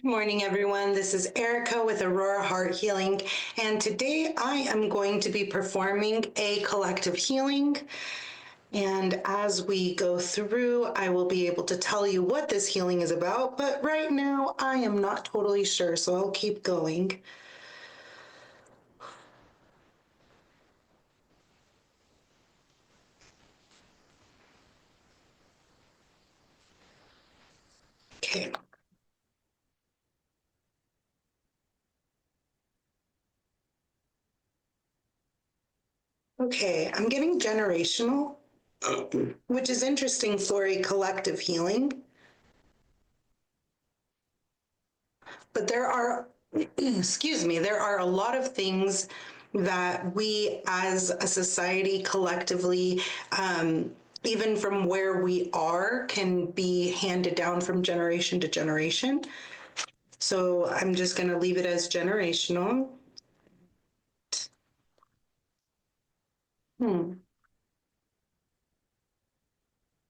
Good morning, everyone. This is Erica with Aurora Heart Healing, and today I am going to be performing a collective healing. And as we go through, I will be able to tell you what this healing is about, but right now I am not totally sure, so I'll keep going. Okay. Okay, I'm getting generational, which is interesting for a collective healing. But there are, excuse me, there are a lot of things that we as a society collectively, even from where we are, can be handed down from generation to generation. So I'm just going to leave it as generational.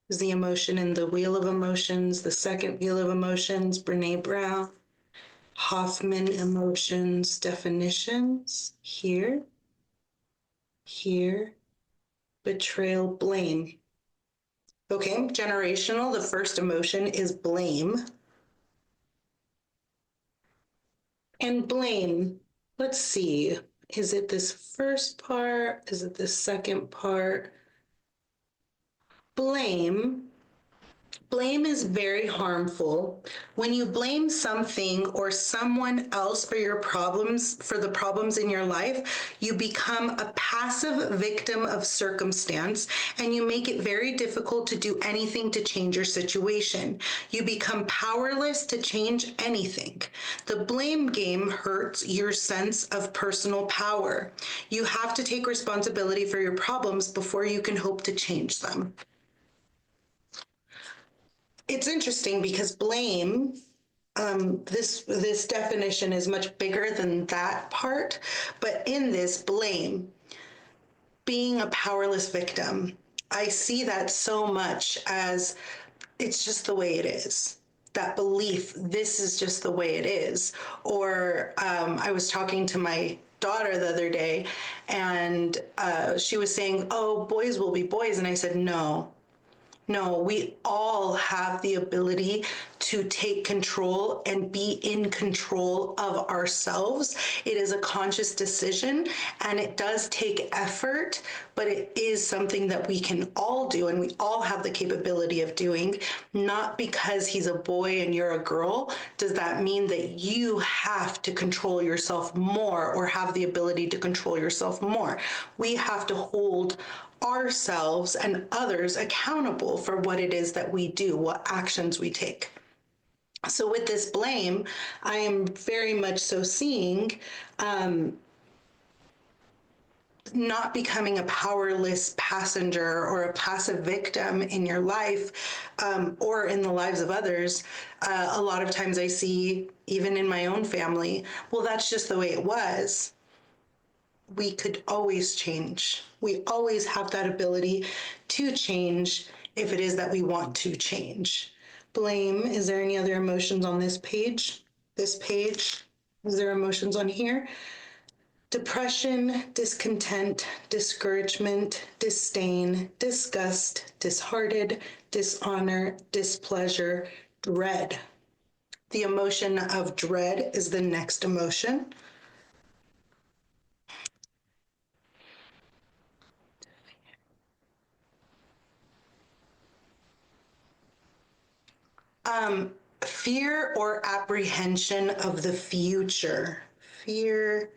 Is the emotion in the Wheel of Emotions, the second Wheel of Emotions, Brene Brown, Hoffman emotions definitions, here, betrayal, blame. Okay, generational, the first emotion is blame. And blame, let's see, is it this first part? Is it the second part? Blame is very harmful. When you blame something or someone else for your problems, for the problems in your life, you become a passive victim of circumstance, and you make it very difficult to do anything to change your situation. You become powerless to change anything. The blame game hurts your sense of personal power. You have to take responsibility for your problems before you can hope to change them. It's interesting because blame, this definition is much bigger than that part, but in this blame, being a powerless victim, I see that so much as it's just the way it is. That belief, this is just the way it is. Or I was talking to my daughter the other day, and she was saying, "Oh, boys will be boys," and I said, No, we all have the ability to take control and be in control of ourselves. It is a conscious decision, and it does take effort, but it is something that we can all do, and we all have the capability of doing. Not because he's a boy and you're a girl does that mean that you have to control yourself more or have the ability to control yourself more. We have to hold ourselves and others accountable for what it is that we do, what actions we take. So with this blame, I am very much so seeing not becoming a powerless passenger or a passive victim in your life, or in the lives of others. A lot of times I see, even in my own family, well, that's just the way it was. We could always change. We always have that ability to change if it is that we want to change. Blame, is there any other emotions on this page? This page, is there emotions on here? Depression, discontent, discouragement, disdain, disgust, disheartened, dishonor, displeasure, dread. The emotion of dread is the next emotion. Fear or apprehension of the future. Fear.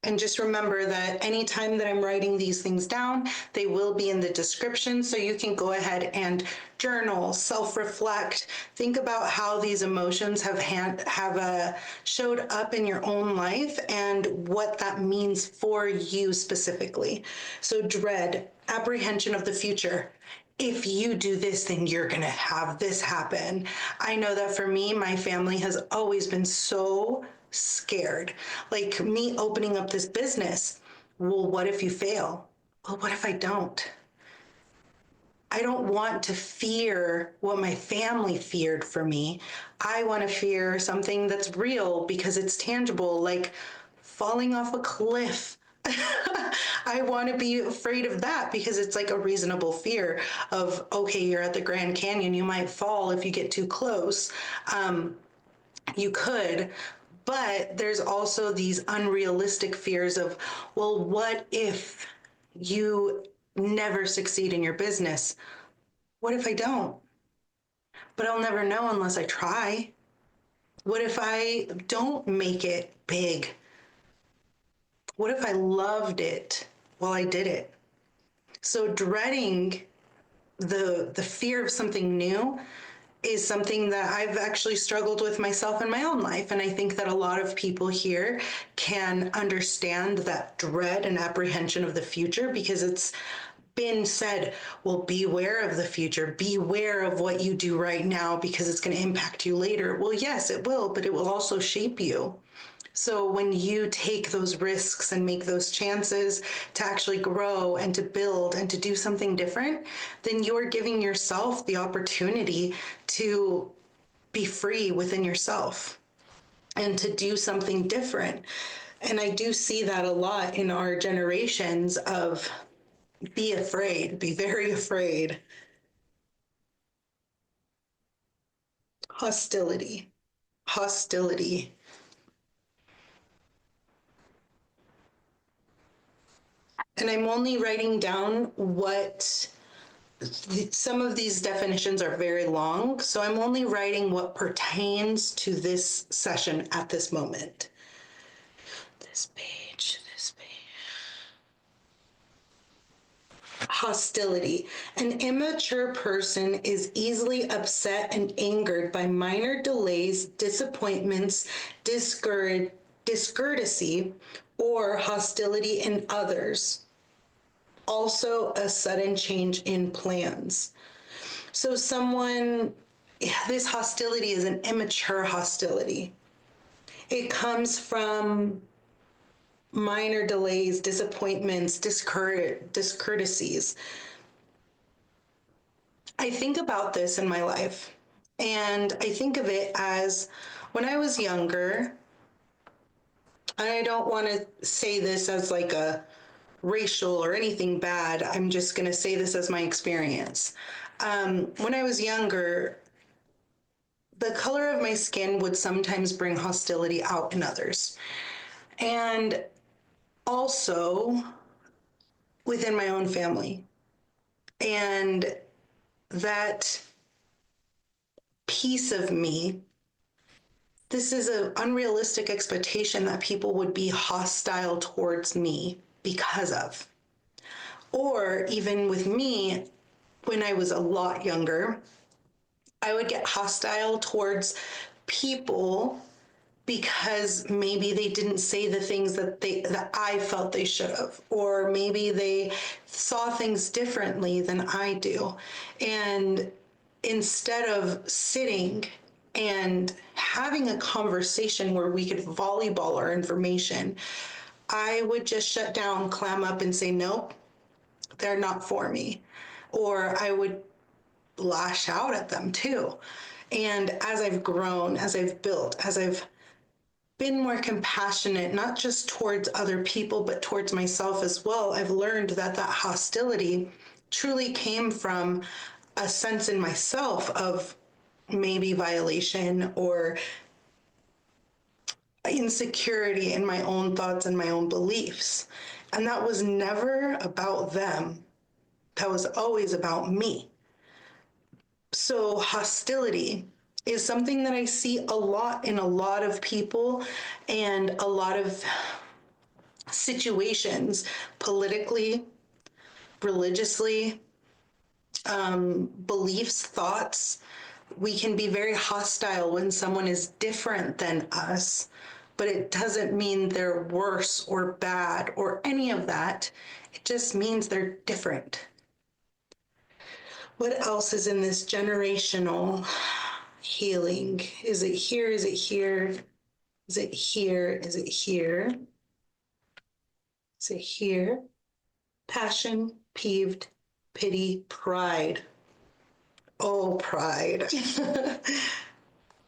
And just remember that anytime that I'm writing these things down, they will be in the description, so you can go ahead and journal, self-reflect, think about how these emotions have showed up in your own life and what that means for you specifically. So dread, apprehension of the future. If you do this, then you're gonna have this happen. I know that for me, my family has always been so scared. Like me opening up this business. Well, what if you fail? well, what if I don't? I don't want to fear what my family feared for me. I want to fear something that's real because it's tangible, like falling off a cliff. I want to be afraid of that because it's like a reasonable fear of, okay, you're at the Grand Canyon, you might fall if you get too close. You could, but there's also these unrealistic fears of, well, what if you never succeed in your business? What if I don't? But I'll never know unless I try. What if I don't make it big? What if I loved it while I did it? So dreading the fear of something new is something that I've actually struggled with myself in my own life. And I think that a lot of people here can understand that dread and apprehension of the future because it's been said, well, beware of the future, beware of what you do right now because it's going to impact you later. Well, yes, it will, but it will also shape you. So when you take those risks and make those chances to actually grow and to build and to do something different, then you're giving yourself the opportunity to be free within yourself and to do something different. And I do see that a lot in our generations of be afraid, be very afraid. Hostility, hostility. And I'm only writing down what some of these definitions are very long, so I'm only writing what pertains to this session at this moment. This page, this page. Hostility. An immature person is easily upset and angered by minor delays, disappointments, discourtesy, or hostility in others. Also, a sudden change in plans. So this hostility is an immature hostility. It comes from minor delays, disappointments, discourtesies. I think about this in my life, and I think of it as when I was younger, and I don't want to say this as like a racial or anything bad, I'm just going to say this as my experience. When I was younger, the color of my skin would sometimes bring hostility out in others. And also within my own family. And that piece of me, this is an unrealistic expectation that people would be hostile towards me because of. Or even with me, when I was a lot younger, I would get hostile towards people because maybe they didn't say the things that I felt they should have, or maybe they saw things differently than I do. And instead of sitting and having a conversation where we could volleyball our information, I would just shut down, clam up, and say, nope, they're not for me. Or I would lash out at them too. And as I've grown, as I've built, as I've been more compassionate, not just towards other people, but towards myself as well, I've learned that that hostility truly came from a sense in myself of maybe violation or insecurity in my own thoughts and my own beliefs. And that was never about them. That was always about me. So hostility is something that I see a lot in a lot of people and a lot of situations, politically, religiously, beliefs, thoughts. We can be very hostile when someone is different than us, but it doesn't mean they're worse or bad or any of that. It just means they're different. What else is in this generational healing? Is it here? Is it here? Is it here? Is it here? Is it here? Passion, peeved, pity, pride. Oh, pride.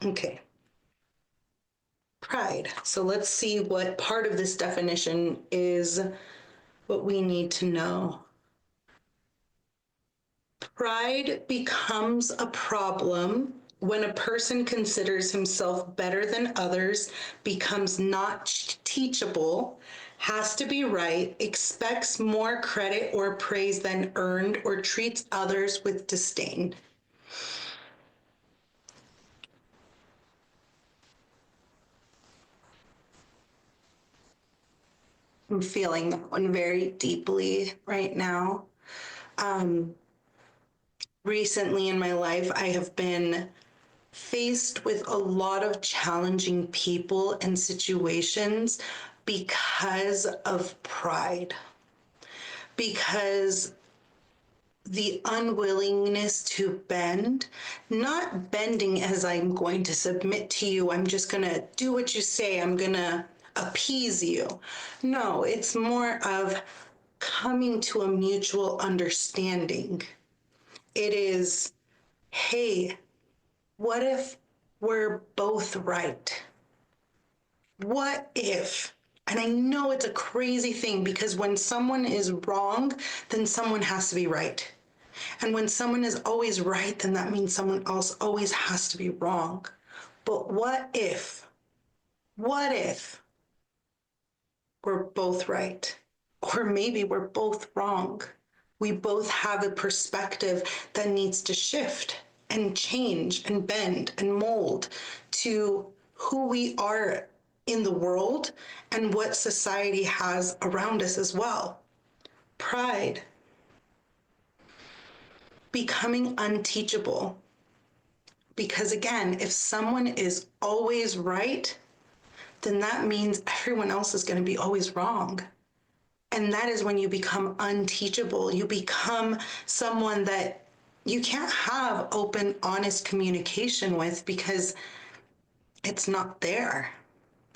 Okay. Pride. So let's see what part of this definition is what we need to know. Pride becomes a problem when a person considers himself better than others, becomes not teachable, has to be right, expects more credit or praise than earned, or treats others with disdain. I'm feeling that one very deeply right now. Recently in my life, I have been faced with a lot of challenging people and situations because of pride, because the unwillingness to bend, not bending as I'm going to submit to you, I'm just going to do what you say, I'm going to appease you. No, it's more of coming to a mutual understanding. It is, hey, what if we're both right? What if? And I know it's a crazy thing because when someone is wrong, then someone has to be right. And when someone is always right, then that means someone else always has to be wrong. But what if we're both right? Or maybe we're both wrong. We both have a perspective that needs to shift and change and bend and mold to who we are in the world and what society has around us as well. Pride, becoming unteachable. Because again, if someone is always right, then that means everyone else is going to be always wrong. And that is when you become unteachable. You become someone that you can't have open, honest communication with because it's not there.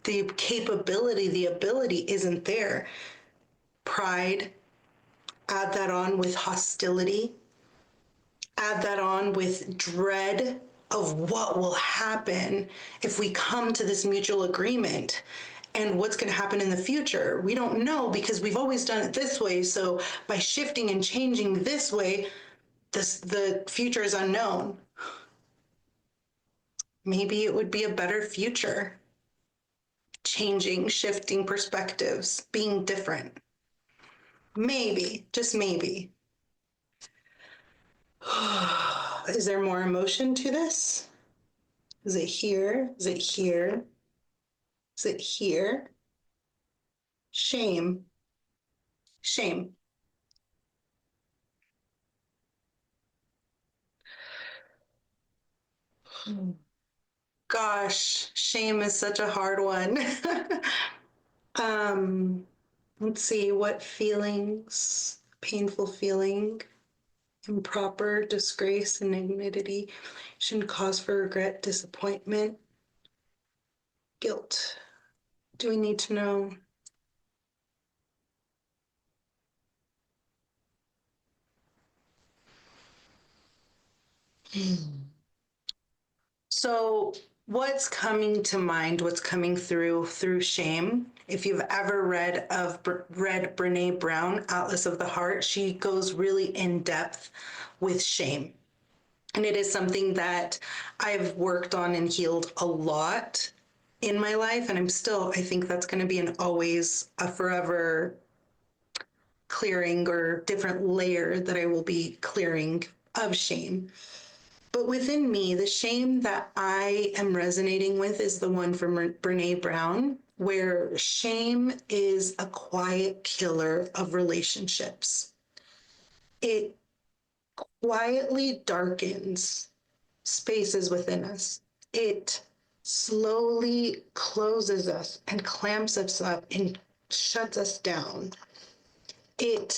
The capability, the ability isn't there. Pride, add that on with hostility, add that on with dread of what will happen if we come to this mutual agreement and what's going to happen in the future. We don't know because we've always done it this way. So by shifting and changing this way, the future is unknown. Maybe it would be a better future. Changing, shifting perspectives, being different. Maybe, just maybe. Is there more emotion to this? Is it here? Is it here? Is it here? Shame. Shame. Gosh, shame is such a hard one. um, let's see, what feelings? Painful feeling, improper disgrace, indignity, shouldn't cause for regret, disappointment, guilt. Do we need to know? So, what's coming to mind? What's coming through shame? If you've ever read Brene Brown, Atlas of the Heart, she goes really in depth with shame, and it is something that I've worked on and healed a lot in my life, and I think that's going to be an always a forever clearing or different layer that I will be clearing of shame. But within me, the shame that I am resonating with is the one from Brene Brown, where shame is a quiet killer of relationships. It quietly darkens spaces within us. It slowly closes us and clamps us up and shuts us down. I'm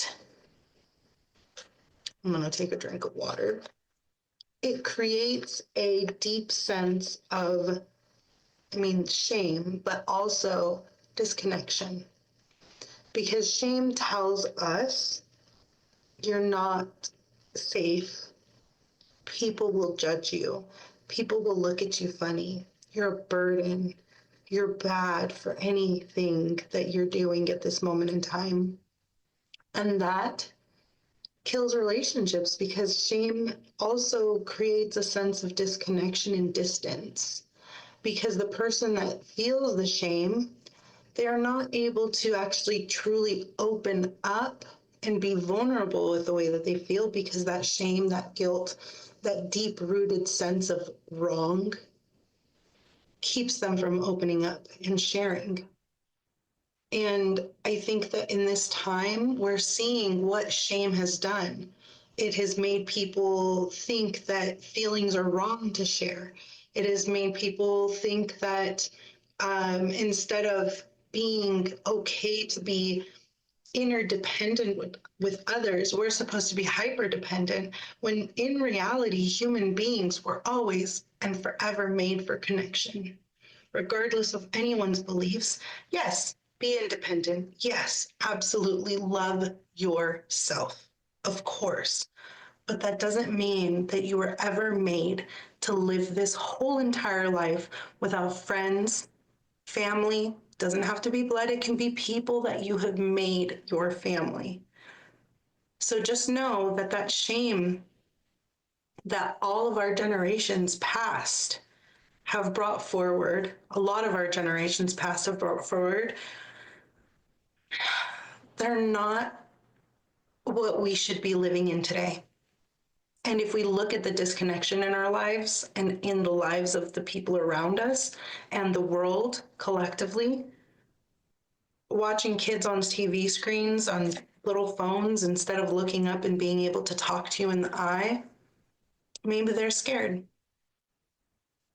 going to take a drink of water. It creates a deep sense of, shame, but also disconnection. Because shame tells us You're not safe. People will judge you. People will look at you funny. You're a burden. You're bad for anything that you're doing at this moment in time. And that kills relationships because shame also creates a sense of disconnection and distance. Because the person that feels the shame, they are not able to actually truly open up and be vulnerable with the way that they feel because that shame, that guilt, that deep rooted sense of wrong keeps them from opening up and sharing. And I think that in this time, we're seeing what shame has done. It has made people think that feelings are wrong to share. It has made people think that instead of being okay to be interdependent with others, we're supposed to be hyper dependent, when in reality, human beings were always and forever made for connection regardless of anyone's beliefs. Yes, be independent. Yes, absolutely love yourself, of course. But that doesn't mean that you were ever made to live this whole entire life without friends, family. Doesn't have to be blood, it can be people that you have made your family. So just know that that shame that all of our generations past have brought forward, a lot of our generations past have brought forward, they're not what we should be living in today. And if we look at the disconnection in our lives and in the lives of the people around us and the world collectively, watching kids on TV screens, on little phones, instead of looking up and being able to talk to you in the eye, maybe they're scared.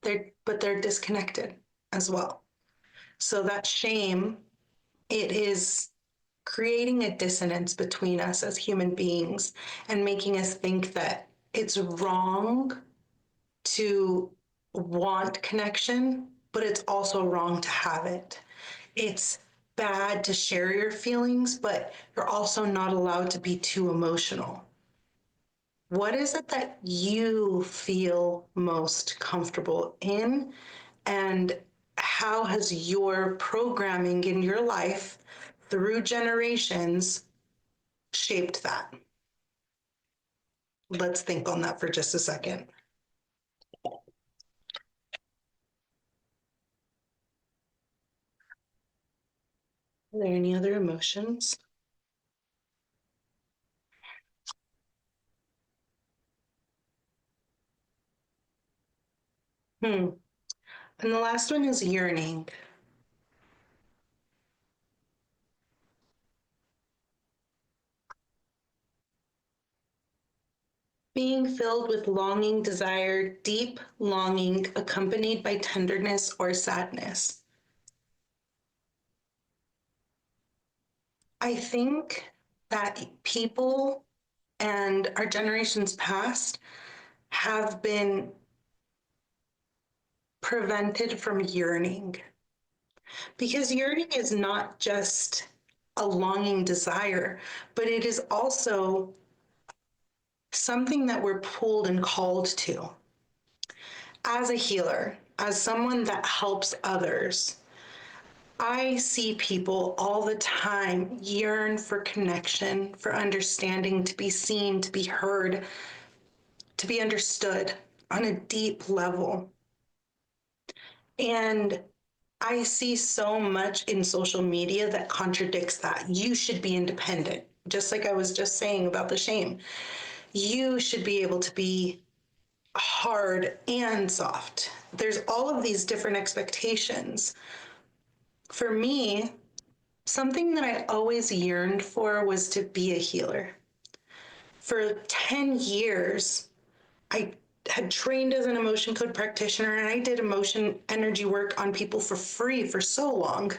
But they're disconnected as well. So that shame, it is creating a dissonance between us as human beings and making us think that it's wrong to want connection, but it's also wrong to have it. It's bad to share your feelings, but you're also not allowed to be too emotional. What is it that you feel most comfortable in? And how has your programming in your life through generations shaped that? Let's think on that for just a second. Are there any other emotions? And the last one is yearning. Being filled with longing, desire, deep longing accompanied by tenderness or sadness. I think that people and our generations past have been prevented from yearning because yearning is not just a longing desire, but it is also something that we're pulled and called to. As a healer, as someone that helps others, I see people all the time yearn for connection, for understanding, to be seen, to be heard, to be understood on a deep level. And I see so much in social media that contradicts that. You should be independent, just like I was just saying about the shame. You should be able to be hard and soft. There's all of these different expectations. For me, something that I always yearned for was to be a healer. For 10 years, I had trained as an emotion code practitioner and I did emotion energy work on people for free for so long.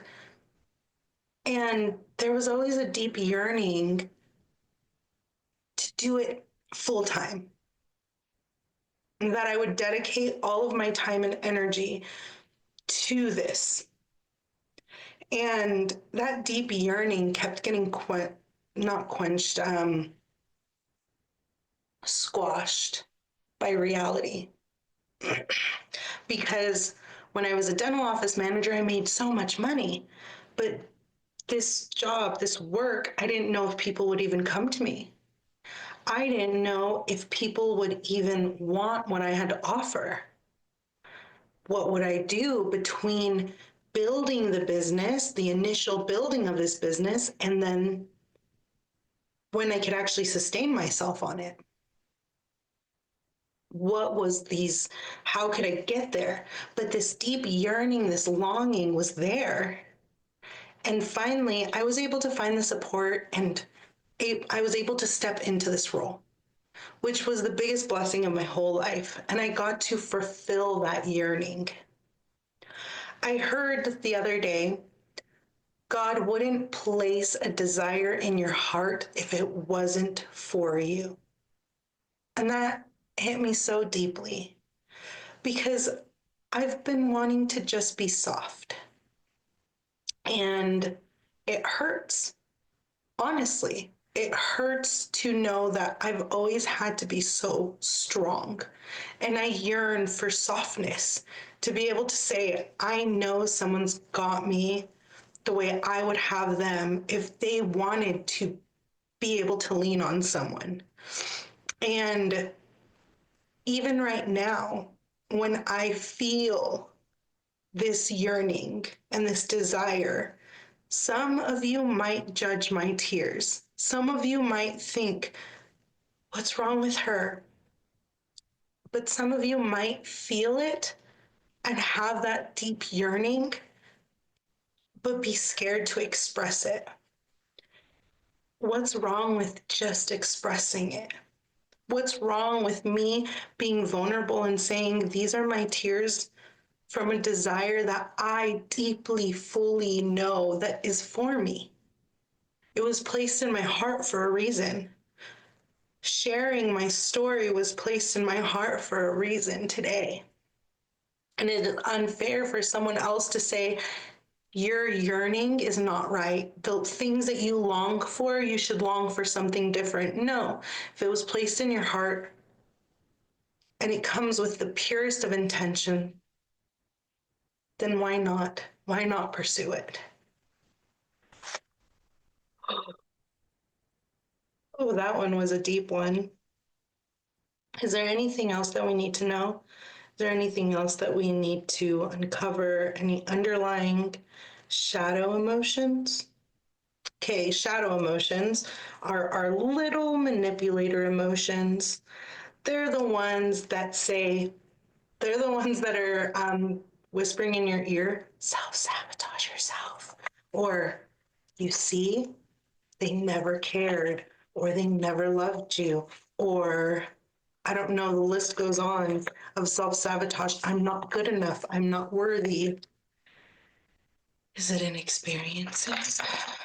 And there was always a deep yearning to do it full time, and that I would dedicate all of my time and energy to this. And that deep yearning kept getting not quenched, squashed by reality. Because when I was a dental office manager, I made so much money. But this job, this work, I didn't know if people would even come to me. I didn't know if people would even want what I had to offer. What would I do between building the business, the initial building of this business, and then when I could actually sustain myself on it? What was these, how could I get there? But this deep yearning, this longing was there. And finally, I was able to find the support and I was able to step into this role, which was the biggest blessing of my whole life. And I got to fulfill that yearning. I heard the other day, God wouldn't place a desire in your heart if it wasn't for you. And that hit me so deeply because I've been wanting to just be soft. And it hurts. Honestly, it hurts to know that I've always had to be so strong. And I yearn for softness to be able to say, I know someone's got me the way I would have them if they wanted to be able to lean on someone. And even right now, when I feel this yearning and this desire, some of you might judge my tears. Some of you might think, what's wrong with her? But some of you might feel it and have that deep yearning, but be scared to express it. What's wrong with just expressing it? What's wrong with me being vulnerable and saying, these are my tears from a desire that I deeply, fully know that is for me? It was placed in my heart for a reason. Sharing my story was placed in my heart for a reason today. And it is unfair for someone else to say, your yearning is not right. The things that you long for, you should long for something different. No, if it was placed in your heart and it comes with the purest of intention, then why not? Why not pursue it? Oh, that one was a deep one. Is there anything else that we need to know? Is there anything else that we need to uncover? Any underlying shadow emotions? Okay, shadow emotions are our little manipulator emotions. They're the ones that say, they're the ones that are whispering in your ear, self-sabotage yourself. Or, you see, they never cared, or they never loved you, or I don't know, the list goes on of self-sabotage. I'm not good enough. I'm not worthy. Is it in experiences?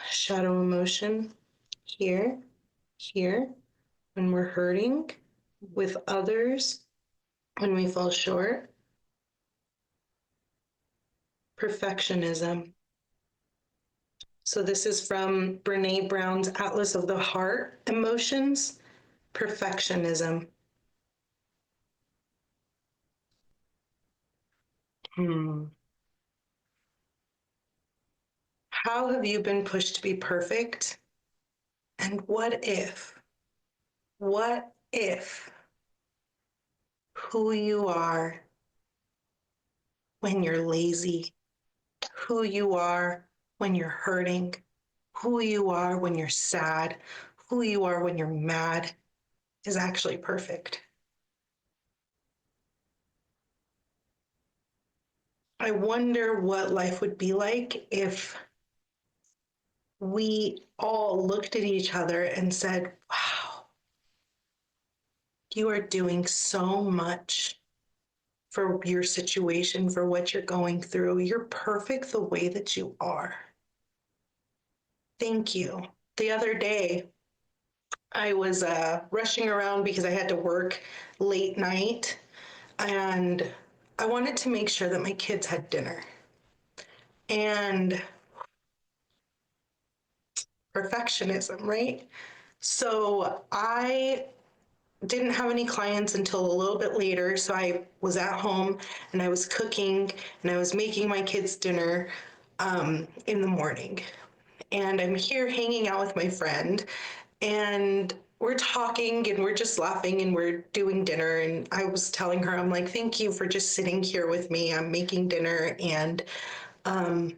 Shadow emotion here, here, when we're hurting with others, when we fall short. Perfectionism. So this is from Brene Brown's Atlas of the Heart Emotions. Perfectionism. How have you been pushed to be perfect? And what if who you are when you're lazy, who you are when you're hurting, who you are when you're sad, who you are when you're mad is actually perfect? I wonder what life would be like if we all looked at each other and said, wow, you are doing so much for your situation, for what you're going through. You're perfect the way that you are. Thank you. The other day, I was rushing around because I had to work late night and I wanted to make sure that my kids had dinner. And perfectionism, right? So I didn't have any clients until a little bit later. So I was at home and I was cooking and I was making my kids dinner in the morning. And I'm here hanging out with my friend and we're talking and we're just laughing and we're doing dinner. And I was telling her, I'm like, thank you for just sitting here with me. I'm making dinner and I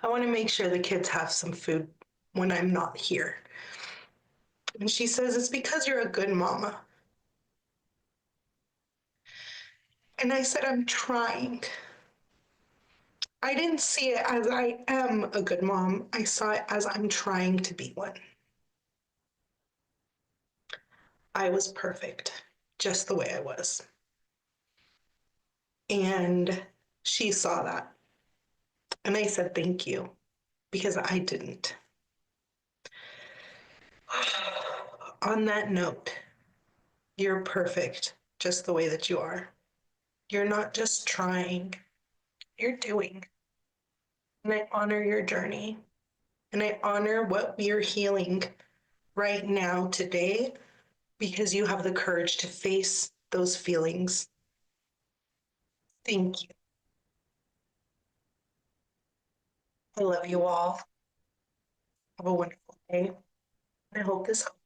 want to make sure the kids have some food when I'm not here. And she says, it's because you're a good mama. And I said, I'm trying. I didn't see it as I am a good mom. I saw it as I'm trying to be one. I was perfect, just the way I was. And she saw that. And I said, thank you, because I didn't. On that note, you're perfect, just the way that you are. You're not just trying, you're doing. And I honor your journey. And I honor what you're healing right now, today, because you have the courage to face those feelings. Thank you. I love you all. Have a wonderful day. I hope this helps.